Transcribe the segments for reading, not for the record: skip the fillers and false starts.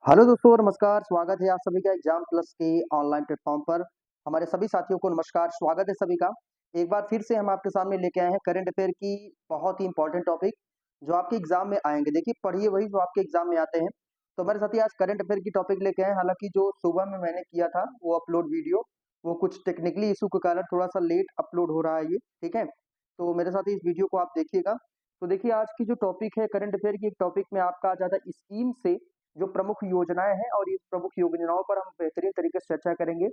Hello दोस्तों नमस्कार, स्वागत है आप सभी का एग्जाम प्लस के ऑनलाइन प्लेटफॉर्म पर। हमारे सभी साथियों को नमस्कार, स्वागत है सभी का। एक बार फिर से हम आपके सामने लेके आए हैं करंट अफेयर की बहुत ही इंपॉर्टेंट टॉपिक जो आपके एग्जाम में आएंगे। देखिए, पढ़िए वही जो आपके एग्जाम में आते हैं। तो हमारे साथी आज करंट अफेयर की टॉपिक लेके आए। हालांकि जो सुबह में मैंने किया था वो अपलोड वीडियो, वो कुछ टेक्निकली इशू के कारण थोड़ा सा लेट अपलोड हो रहा है ये, ठीक है। तो मेरे साथ इस वीडियो को आप देखिएगा। तो देखिए, आज की जो टॉपिक है करंट अफेयर की, एक टॉपिक में आपका आ जाता है स्कीम से जो प्रमुख योजनाएं हैं, और इस प्रमुख योजनाओं पर हम बेहतरीन तरीके से चर्चा करेंगे।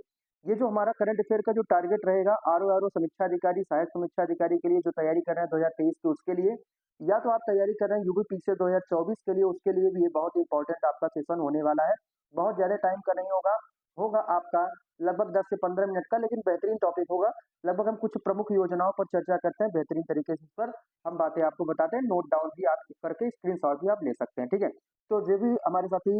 ये जो हमारा करंट अफेयर का जो टारगेट रहेगा, आर ओ समीक्षा अधिकारी, सहायक समीक्षा अधिकारी के लिए जो तैयारी कर रहे हैं 2023 के, उसके लिए, या तो आप तैयारी कर रहे हैं यूपी से 2024 के लिए, उसके लिए भी ये बहुत इंपॉर्टेंट आपका सेशन होने वाला है। बहुत ज्यादा टाइम का नहीं होगा, होगा आपका लगभग 10 से 15 मिनट का, लेकिन बेहतरीन टॉपिक होगा। लगभग हम कुछ प्रमुख योजनाओं पर चर्चा करते हैं बेहतरीन तरीके से, इस पर हम बातें आपको बताते हैं। नोट डाउन भी आप करके स्क्रीनशॉट भी आप ले सकते हैं, ठीक है। तो जो भी हमारे साथी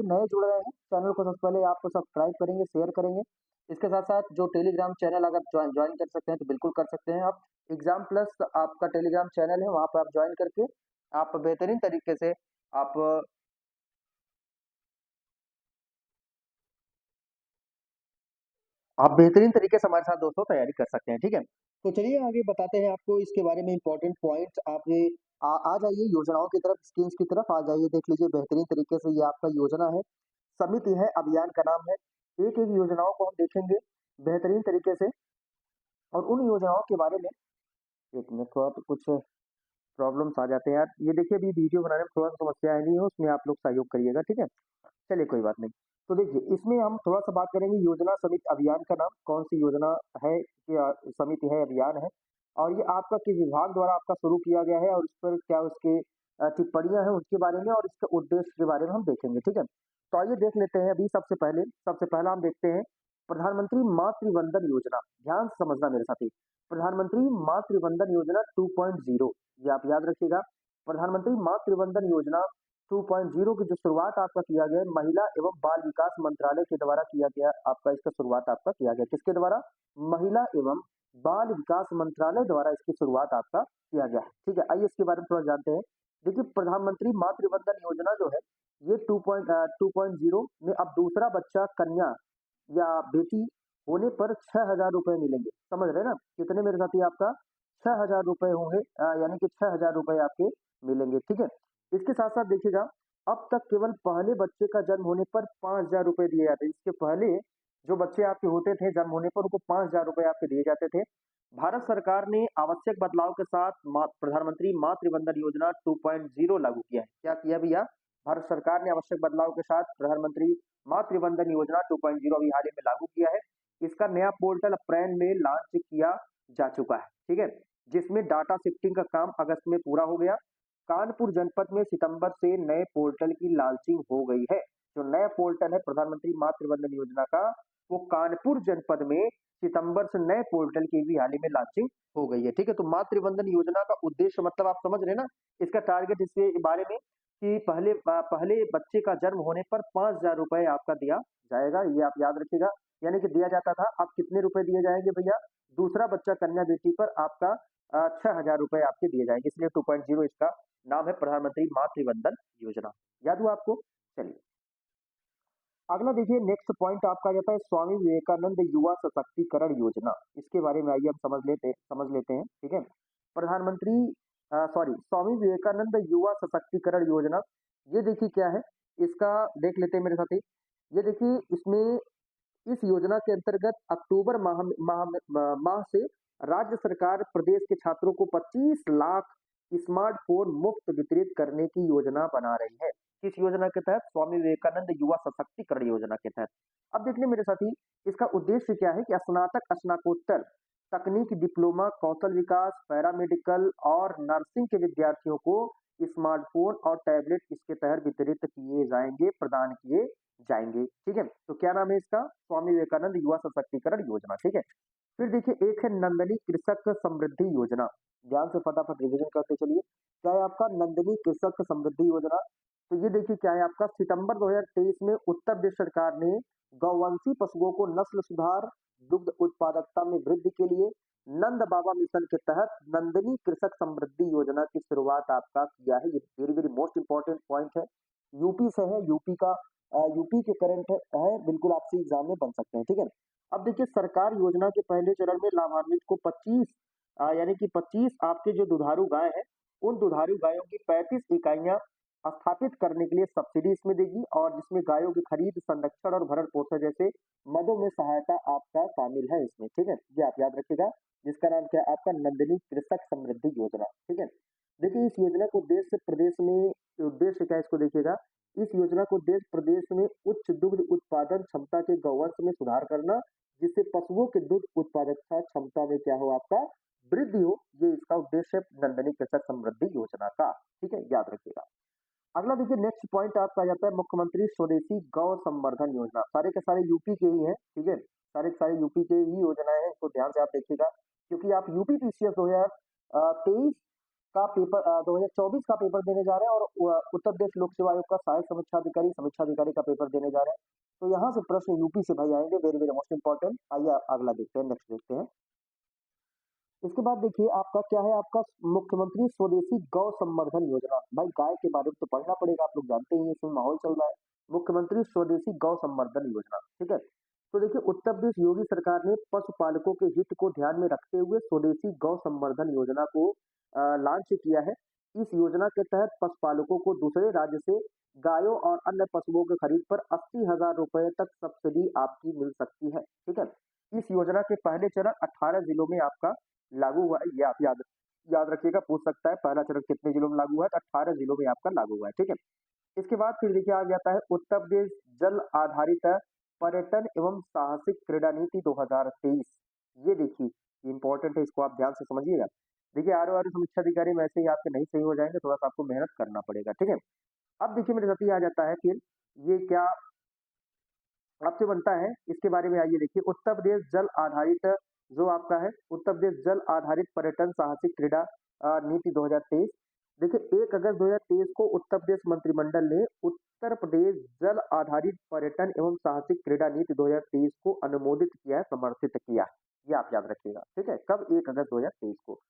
नए जुड़ रहे हैं, चैनल को सबसे पहले आपको सब्सक्राइब करेंगे, शेयर करेंगे। इसके साथ साथ जो टेलीग्राम चैनल अगर ज्वाइन ज्वाइन कर सकते हैं तो बिल्कुल कर सकते हैं आप। एग्जाम प्लस आपका टेलीग्राम चैनल है, वहां पर आप ज्वाइन करके आप बेहतरीन तरीके से आप आप बेहतरीन तरीके से हमारे साथ दोस्तों तैयारी कर सकते हैं, ठीक है। तो चलिए आगे बताते हैं आपको इसके बारे में इंपॉर्टेंट पॉइंट्स। आप ये आ जाइए योजनाओं की तरफ, स्कीम्स की तरफ आ जाइए, देख लीजिए बेहतरीन तरीके से। ये आपका योजना है, समिति है, अभियान का नाम है। एक एक योजनाओं को हम देखेंगे बेहतरीन तरीके से, और उन योजनाओं के बारे में। एक मिनट, थोड़ा तो कुछ प्रॉब्लम्स आ जाते हैं यार। ये देखिए, अभी वीडियो बनाने में थोड़ा सा समस्या आई नहीं है, उसमें आप लोग सहयोग करिएगा, ठीक है। चलिए कोई बात नहीं। तो देखिए, इसमें हम थोड़ा सा बात करेंगे योजना समिति अभियान का नाम, कौन सी योजना है, क्या समिति है, अभियान है, और ये आपका किस विभाग द्वारा आपका शुरू किया गया है, और इस पर क्या उसके टिप्पणियां हैं उसके बारे में, और इसके उद्देश्य के बारे में हम देखेंगे, ठीक है। तो आइए देख लेते हैं। अभी सबसे पहला हम देखते हैं प्रधानमंत्री मातृ वंदन योजना। ध्यान से समझना मेरे साथी, प्रधानमंत्री मातृ वंदन योजना 2.0, ये आप याद रखिएगा। प्रधानमंत्री मातृ वंदन योजना 2.0 की जो शुरुआत आपका किया गया है, महिला एवं बाल विकास मंत्रालय के द्वारा किया गया। आपका इसका शुरुआत आपका किया गया किसके द्वारा? महिला एवं बाल विकास मंत्रालय द्वारा इसकी शुरुआत आपका किया गया है, ठीक है। आइए इसके बारे में थोड़ा जानते हैं। देखिए, प्रधानमंत्री मातृ वंदन योजना जो है, ये 2.0 में अब दूसरा बच्चा कन्या या बेटी होने पर 6,000 रुपए मिलेंगे। समझ रहे हैं ना? कितने मेरे साथी? आपका 6,000 रुपए होंगे, यानी कि 6,000 रुपए आपके मिलेंगे, ठीक है। इसके साथ साथ देखिएगा, अब तक केवल पहले बच्चे का जन्म होने पर 5,000 रुपए दिए जाते हैं। इसके पहले जो बच्चे आपके होते थे जन्म होने पर, उनको 5,000 रुपए आपके दिए जाते थे। भारत सरकार ने आवश्यक बदलाव के साथ प्रधानमंत्री मातृ वंदन योजना 2.0 लागू किया है। क्या किया भैया? भारत सरकार ने आवश्यक बदलाव के साथ प्रधानमंत्री मातृ वंदन योजना 2.0 अभी हाल ही में लागू किया है। इसका नया पोर्टल अप्रैल में लॉन्च किया जा चुका है, ठीक है, जिसमें डाटा शिफ्टिंग का काम अगस्त में पूरा हो गया। कानपुर जनपद में सितंबर से नए पोर्टल की लॉन्चिंग हो गई है। जो नया पोर्टल है प्रधानमंत्री मातृ वंदन योजना का, वो कानपुर जनपद में सितंबर से नए पोर्टल की भी हाल ही में लॉन्चिंग हो गई है, ठीक है। तो मातृ वंदन योजना का उद्देश्य मतलब आप समझ रहे हैं ना, इसका टारगेट इसके बारे में कि पहले बच्चे का जन्म होने पर 5,000 रुपए आपका दिया जाएगा, ये आप याद रखिएगा। यानी कि दिया जाता था, अब कितने रुपए दिए जाएंगे भैया? दूसरा बच्चा कन्या बेटी पर आपका 6,000 रुपए आपके दिए जाएंगे, इसलिए 2.0 इसका नाम है, प्रधानमंत्री मातृ वंदन योजना। याद हुआ आपको? चलिए अगला देखिए, नेक्स्ट पॉइंट आपका आ जाता है स्वामी विवेकानंद युवा सशक्तिकरण योजना। इसके बारे में आइए हम समझ लेते हैं, ठीक है। प्रधानमंत्री स्वामी विवेकानंद युवा सशक्तिकरण योजना, ये देखिए क्या है, इसका देख लेते हैं मेरे साथी। ये देखिए, इसमें इस योजना के अंतर्गत अक्टूबर माह से राज्य सरकार प्रदेश के छात्रों को 25 लाख स्मार्टफोन मुफ्त वितरित करने की योजना बना रही है। किस योजना के तहत? स्वामी विवेकानंद युवा सशक्तिकरण योजना के तहत। अब देखिए मेरे साथी, इसका उद्देश्य क्या है कि स्नातक, स्नातकोत्तर, तकनीक, डिप्लोमा, कौशल विकास, पैरामेडिकल और नर्सिंग के विद्यार्थियों को स्मार्टफोन और टैबलेट इसके तहत वितरित किए जाएंगे, प्रदान किए जाएंगे, ठीक है। तो क्या नाम है इसका? स्वामी विवेकानंद युवा सशक्तिकरण योजना, ठीक है। फिर देखिए, एक है नंदनी कृषक समृद्धि योजना। ध्यान से फटाफट रिवीजन करते चलिए। क्या है आपका? नंदनी कृषक समृद्धि योजना। तो ये देखिए क्या है आपका, सितंबर 2023 में उत्तर प्रदेश सरकार ने गौवंशी पशुओं को नस्ल सुधार, दुग्ध उत्पादकता में वृद्धि के लिए नंद बाबा मिशन के तहत नंदनी कृषक समृद्धि योजना की शुरुआत आपका किया है। ये very very most important point है। यूपी से है, यूपी का यूपी के करंट है, बिल्कुल आपसे एग्जाम में बन सकते हैं, ठीक है। अब देखिए सरकार योजना के पहले चरण में लाभान्वित को 25 यानी कि 25 आपके जो दुधारू गाय है, उन दुधारू गायों की 35 इकाइयां स्थापित करने के लिए सब्सिडी इसमें देगी, और जिसमें गायों की खरीद, संरक्षण और भरण पोषण जैसे मदों में सहायता आपका शामिल है इसमें, ठीक है। ये आप याद रखिएगा, जिसका नाम क्या है आपका नंदिनी कृषक समृद्धि योजना, ठीक है। देखिए इस योजना को देश से प्रदेश में उद्देश्य क्या है इसको देखिएगा। इस योजना को देश प्रदेश में उच्च दुग्ध उत्पादन क्षमता के गौवंश में सुधार करना, जिससे पशुओं के दूध उत्पादकता क्षमता में क्या हो आपका वृद्धि हो, ये इसका उद्देश्य है नंदनी कृषक समृद्धि योजना का, ठीक है, याद रखिएगा। अगला देखिए नेक्स्ट पॉइंट आपका आ जाता है मुख्यमंत्री स्वदेशी गौ संवर्धन योजना। सारे के सारे यूपी के ही हैं, ठीक है, सारे के सारे यूपी के ही योजनाएं हैं, इसको ध्यान से आप देखिएगा, क्योंकि आप यूपी पीसीएस 2023 का पेपर 2024 का पेपर देने जा रहे हैं, और उत्तर प्रदेश लोक सेवा आयोग का सहायक समीक्षा अधिकारी का पेपर देने जा रहे हैं। तो यहाँ से प्रश्न यूपी से भाई आएंगे, वेरी वेरी मोस्ट इंपॉर्टेंट। आइए अगला देखते हैं, नेक्स्ट देखते हैं। इसके बाद देखिए आपका क्या है, आपका मुख्यमंत्री स्वदेशी गौ संवर्धन योजना। भाई गाय के बारे में तो पढ़ना पड़ेगा, आप लोग जानते ही हैं, इसमें माहौल चल रहा है। मुख्यमंत्री स्वदेशी गौ संवर्धन योजना, ठीक है। तो देखिए उत्तर प्रदेश योगी सरकार ने पशुपालकों के हित को ध्यान में रखते हुए स्वदेशी गौ संवर्धन योजना को लॉन्च किया है। इस योजना के तहत पशुपालकों को दूसरे राज्य से गायों और अन्य पशुओं की खरीद पर 80,000 रुपए तक सब्सिडी आपकी मिल सकती है, ठीक है। इस योजना के पहले चरण 18 जिलों में आपका लागू हुआ है, ये आप याद याद रखिएगा, पूछ सकता है पहला चरण कितने जिलों में लागू हुआ है, तो 18 जिलों में आपका लागू हुआ है, ठीक है। इसके बाद फिर देखिए आ जाता है उत्तर प्रदेश जल आधारित पर्यटन एवं साहसिक क्रीड़ा नीति 2023। ये देखिए इंपॉर्टेंट है, इसको आप ध्यान से समझिएगा। देखिए आर ओ समीक्षा अधिकारी में ऐसे ही आपके नहीं सही हो जाएंगे, थोड़ा सा आपको मेहनत करना पड़ेगा, ठीक है। अब देखिए मेरे साथ ये आ जाता है फिर, ये क्या आपसे बनता है इसके बारे में आइए देखिए। उत्तर प्रदेश जल आधारित जो आपका है उत्तर प्रदेश जल आधारित पर्यटन साहसिक क्रीड़ा नीति 2023। देखिए 1 अगस्त 2023 को उत्तर प्रदेश मंत्रिमंडल ने उत्तर प्रदेश जल आधारित पर्यटन एवं साहसिक क्रीड़ा नीति 2023 को अनुमोदित किया है, समर्थित किया है। ये आप याद रखिएगा, ठीक है, कब 1 अगस्त 2023 को।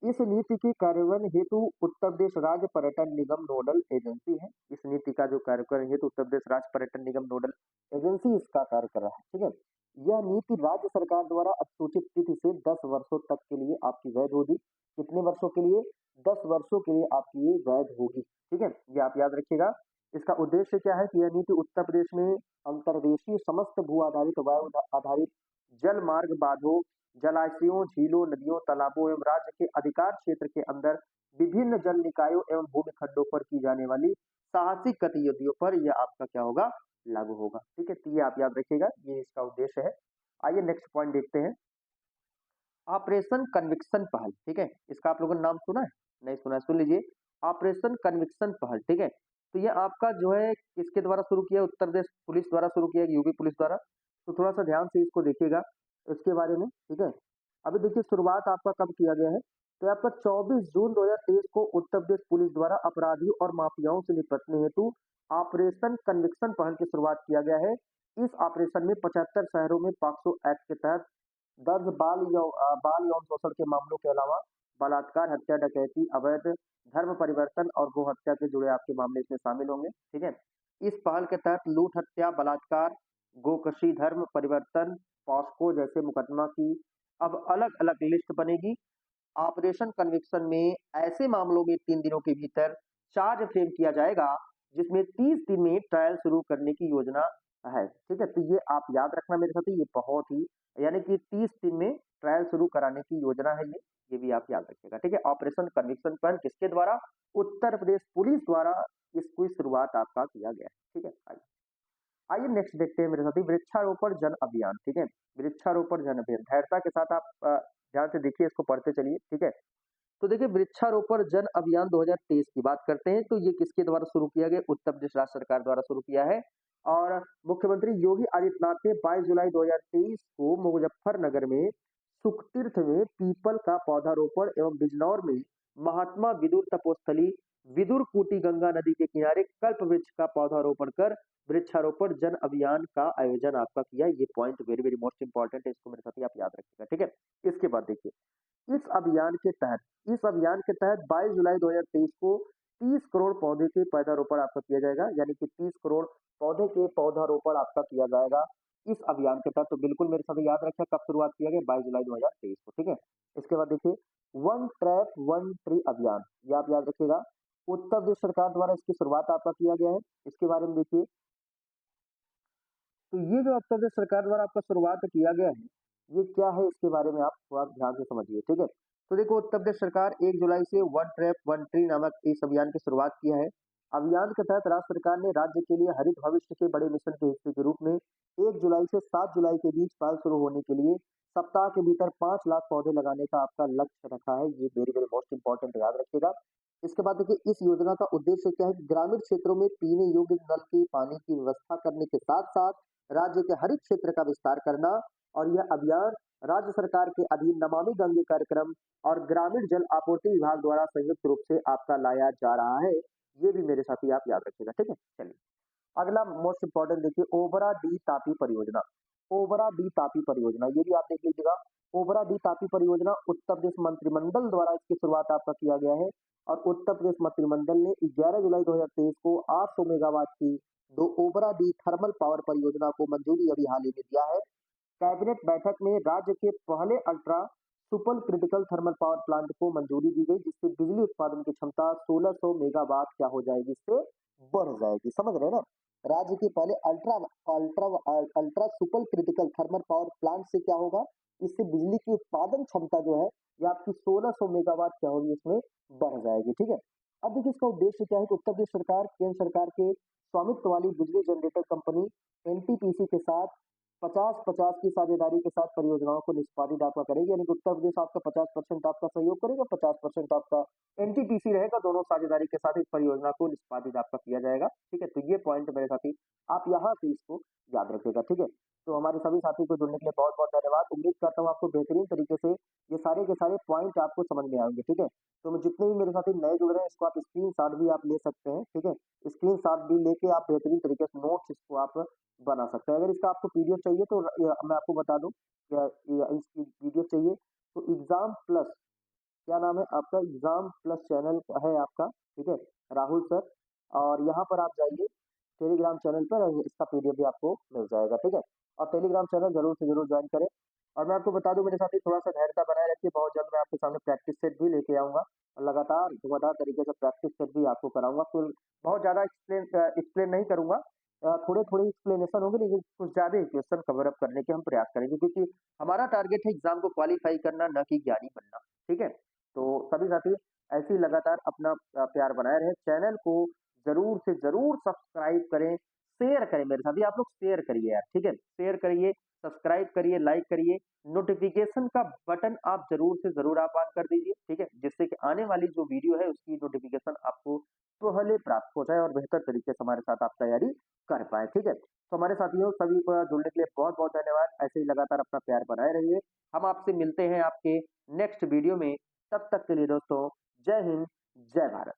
इस नीति के कार्यान्वयन हेतु उत्तर प्रदेश राज्य पर्यटन निगम नोडल एजेंसी है। इस नीति का जो कार्यान्वयन हेतु उत्तर प्रदेश राज्य पर्यटन निगम नोडल एजेंसी इसका कार्य कर रहा है, ठीक है। यह नीति राज्य सरकार द्वारा अधिसूचित तिथि से 10 वर्षों तक के लिए आपकी वैध होगी। कितने वर्षों के लिए? 10 वर्षों के लिए आपकी ये वैध होगी, ठीक है, ये आप याद रखिएगा। इसका उद्देश्य क्या है कि यह नीति उत्तर प्रदेश में अंतर्देशीय समस्त भू आधारित वायु आधारित जल मार्ग बांधों, जलाशयों, झीलों, नदियों, तालाबों एवं राज्य के अधिकार क्षेत्र के अंदर विभिन्न जल निकायों एवं भूमि खंडों पर की जाने वाली साहसिक गतिविधियों पर यह आपका क्या होगा, लागू होगा, ठीक है। तो ये आप याद रखिएगा, ये इसका उद्देश्य है। आइए नेक्स्ट पॉइंट देखते हैं, ऑपरेशन कन्विक्शन पहल, ठीक है। इसका आप लोगों ने नाम सुना है? नहीं सुना है, सुन लीजिए, ऑपरेशन कन्विक्शन पहल, ठीक है। तो ये आपका जो है किसके द्वारा शुरू किया? उत्तर प्रदेश पुलिस द्वारा शुरू किया, यूपी पुलिस द्वारा। तो थोड़ा सा ध्यान से इसको देखिएगा इसके बारे में, ठीक है। अभी देखिए शुरुआत आपका कब किया गया है, तो आपका 24 जून 2023 को उत्तर प्रदेश पुलिस द्वारा अपराधियों और माफियाओं से निपटने हेतु ऑपरेशन कन्विक्शन पहल की शुरुआत किया गया है। इस ऑपरेशन में 75 शहरों में पॉक्सो एक्ट के तहत दर्ज बाल यौन शोषण के मामलों के अलावा बलात्कार, हत्या, डकैती, अवैध धर्म परिवर्तन और गो हत्या के जुड़े आपके मामले इसमें शामिल होंगे, ठीक है। इस पहल के तहत लूट, हत्या, बलात्कार, गोकशी, धर्म परिवर्तन, पॉस्को जैसे मुकदमा की अब अलग अलग लिस्ट बनेगी। ऑपरेशन कन्विक्शन में ऐसे मामलों में 3 दिनों के भीतर चार्ज फ्रेम किया जाएगा, जिसमें 30 दिन में ट्रायल शुरू करने की योजना है, ठीक है। तो ये आप याद रखना मेरे साथ, ये बहुत ही यानी कि 30 दिन में ट्रायल शुरू कराने की योजना है ये भी आप याद रखिएगा, ठीक है। ऑपरेशन कन्विक्शन पर किसके द्वारा? उत्तर प्रदेश पुलिस द्वारा इसकी शुरुआत आपका किया गया है, ठीक है। आइए आइए नेक्स्ट देखते हैं मेरे साथी, वृक्षारोपण जन अभियान, ठीक है। वृक्षारोपण जन अभियान, धैर्यता के साथ आप ध्यान से देखिए, इसको पढ़ते चलिए, ठीक है। तो देखिए वृक्षारोपण जन अभियान 2023 की बात करते हैं, तो ये किसके द्वारा शुरू किया गया? उत्तर प्रदेश राज्य सरकार द्वारा शुरू किया है। और मुख्यमंत्री योगी आदित्यनाथ ने 22 जुलाई 2023 को मुजफ्फरनगर में सुखतीर्थ में पीपल का पौधारोपण एवं बिजनौर में महात्मा विदुर तपोस्थली विदुर कूटी गंगा नदी के किनारे कल्प वृक्ष का पौधारोपण कर वृक्षारोपण जन अभियान का आयोजन आपका किया। ये point very very most important है, इसको मेरे साथ ही आप याद रखिएगा, ठीक है। इसके बाद देखिए, इस अभियान के तहत 22 जुलाई 2023 को 30 करोड़ पौधे के पौधारोपण आपका किया जाएगा, यानी कि 30 करोड़ पौधे के पौधारोपण आपका किया जाएगा इस अभियान के तहत। तो बिल्कुल मेरे साथ याद रखिए कब शुरुआत किया गया, 22 जुलाई 2023 को, ठीक है। इसके बाद देखिए, वन ट्रैप वन ट्री अभियान, ये आप याद रखिएगा, उत्तर प्रदेश सरकार द्वारा इसकी शुरुआत आपका किया गया है। इसके बारे में देखिए, तो ये जो उत्तर प्रदेश सरकार द्वारा आपका शुरुआत किया गया है, ये क्या है इसके बारे में आप थोड़ा ध्यान से समझिए, ठीक है। तो देखो, उत्तर प्रदेश सरकार 1 जुलाई से वन ट्रैप वन ट्री नामक इस अभियान की शुरुआत किया है। अभियान के तहत राज्य सरकार ने राज्य के लिए हरित भविष्य के बड़े मिशन के हिस्से के रूप में 1 जुलाई से 7 जुलाई के बीच पहल शुरू होने के लिए सप्ताह के भीतर 5 लाख पौधे लगाने का आपका लक्ष्य रखा है। ये वेरी वेरी मोस्ट इंपॉर्टेंट, याद रखिएगा। इसके बाद देखिए, इस योजना का उद्देश्य क्या है, ग्रामीण क्षेत्रों में पीने योग्य नल के पानी की व्यवस्था करने के साथ साथ राज्य के हरित क्षेत्र का विस्तार करना। और यह अभियान राज्य सरकार के अधीन नमामि गंगे कार्यक्रम और ग्रामीण जल आपूर्ति विभाग द्वारा संयुक्त रूप से आपका लाया जा रहा है। ये भी मेरे साथी आप याद रखिएगा, ठीक है। चलिए, अगला मोस्ट इंपॉर्टेंट देखिए, ओबरा डी तापी परियोजना। ओबरा डी तापी परियोजना, ये भी आप देख लीजिएगा। ओबरा डी तापी परियोजना उत्तर प्रदेश मंत्रिमंडल द्वारा इसकी शुरुआत आपका किया गया है। और उत्तर प्रदेश मंत्रिमंडल ने 11 जुलाई 2023 को 800 मेगावाट की 2 ओबरा डी थर्मल पावर परियोजना को मंजूरी अभी हाल ही में दिया है। कैबिनेट बैठक में राज्य के पहले ultra super critical thermal power plant को मंजूरी दी गई, जिससे बिजली उत्पादन की क्षमता 1600 मेगावाट क्या हो जाएगी, इससे बढ़ जाएगी। समझ रहे हैं ना, राज्य के पहले ultra ultra ultra super critical thermal power plant से क्या होगा, इससे बिजली की उत्पादन क्षमता जो है ये आपकी 1600 मेगावाट क्या होगी, इसमें बढ़ जाएगी, ठीक है। अब देखिए, इसका उद्देश्य क्या है कि उत्तर प्रदेश सरकार केंद्र सरकार के स्वामित्व वाली बिजली जनरेटर कंपनी एनटीपीसी के साथ 50-50 की साझेदारी के साथ परियोजनाओं को निष्पादित आपका करेगी, यानी कि उत्तर प्रदेश आपका 50% आपका सहयोग करेगा, 50% आपका एनटीपीसी रहेगा, दोनों साझेदारी के साथ इस परियोजना को निष्पादित आपका किया जाएगा, ठीक है। तो ये पॉइंट मेरे साथी आप यहाँ से इसको याद रखिएगा, ठीक है। तो हमारे सभी साथी को जुड़ने के लिए बहुत बहुत धन्यवाद। उम्मीद करता हूँ आपको बेहतरीन तरीके से ये सारे के सारे पॉइंट आपको समझ में आएंगे, ठीक है। तो जितने भी मेरे साथी नए जुड़ रहे हैं, इसको आप स्क्रीन शॉट भी आप ले सकते हैं, ठीक है। स्क्रीन शॉट भी लेके आप बेहतरीन तरीके से नोट्स इसको आप बना सकते हैं। अगर इसका आपको पीडीएफ चाहिए तो मैं आपको बता दूं, इसकी पीडीएफ चाहिए तो एग्जाम प्लस, क्या नाम है आपका, एग्जाम प्लस चैनल है आपका, ठीक है, राहुल सर। और यहाँ पर आप जाइए टेलीग्राम चैनल पर और इसका पीडीएफ भी आपको मिल जाएगा, ठीक है। और टेलीग्राम चैनल जरूर से जरूर ज्वाइन करें। और मैं आपको बता दूं मेरे साथी, थोड़ा सा धैर्यता बनाए रखिए, बहुत जल्द मैं आपके सामने प्रैक्टिस सेट भी लेके आऊंगा और लगातार धुआंधार तरीके से प्रैक्टिस सेट भी आपको कराऊंगा। कुल बहुत ज्यादा एक्सप्लेन नहीं करूंगा, थोड़े थोड़े एक्सप्लेनेशन होंगे, लेकिन कुछ ज्यादा क्वेश्चन कवर अप करने के हम प्रयास करेंगे, क्योंकि हमारा टारगेट है एग्जाम को क्वालिफाई करना, न कि ज्ञानी बनना, ठीक है। तो सभी साथी ऐसे ही लगातार अपना प्यार बनाए रहे, चैनल को जरूर से जरूर सब्सक्राइब करें, शेयर करें मेरे साथ ही, आप लोग शेयर करिए यार, ठीक है, शेयर करिए, सब्सक्राइब करिए, लाइक करिए, नोटिफिकेशन का बटन आप जरूर से जरूर आप ऑन कर दीजिए, ठीक है, जिससे कि आने वाली जो वीडियो है उसकी नोटिफिकेशन आपको पहले प्राप्त हो जाए और बेहतर तरीके से हमारे साथ आप तैयारी कर पाए, ठीक है। तो हमारे साथियों सभी को जुड़ने के लिए बहुत बहुत धन्यवाद। ऐसे ही लगातार अपना प्यार बनाए रहिए। हम आपसे मिलते हैं आपके नेक्स्ट वीडियो में, तब तक के लिए दोस्तों, जय हिंद, जय भारत।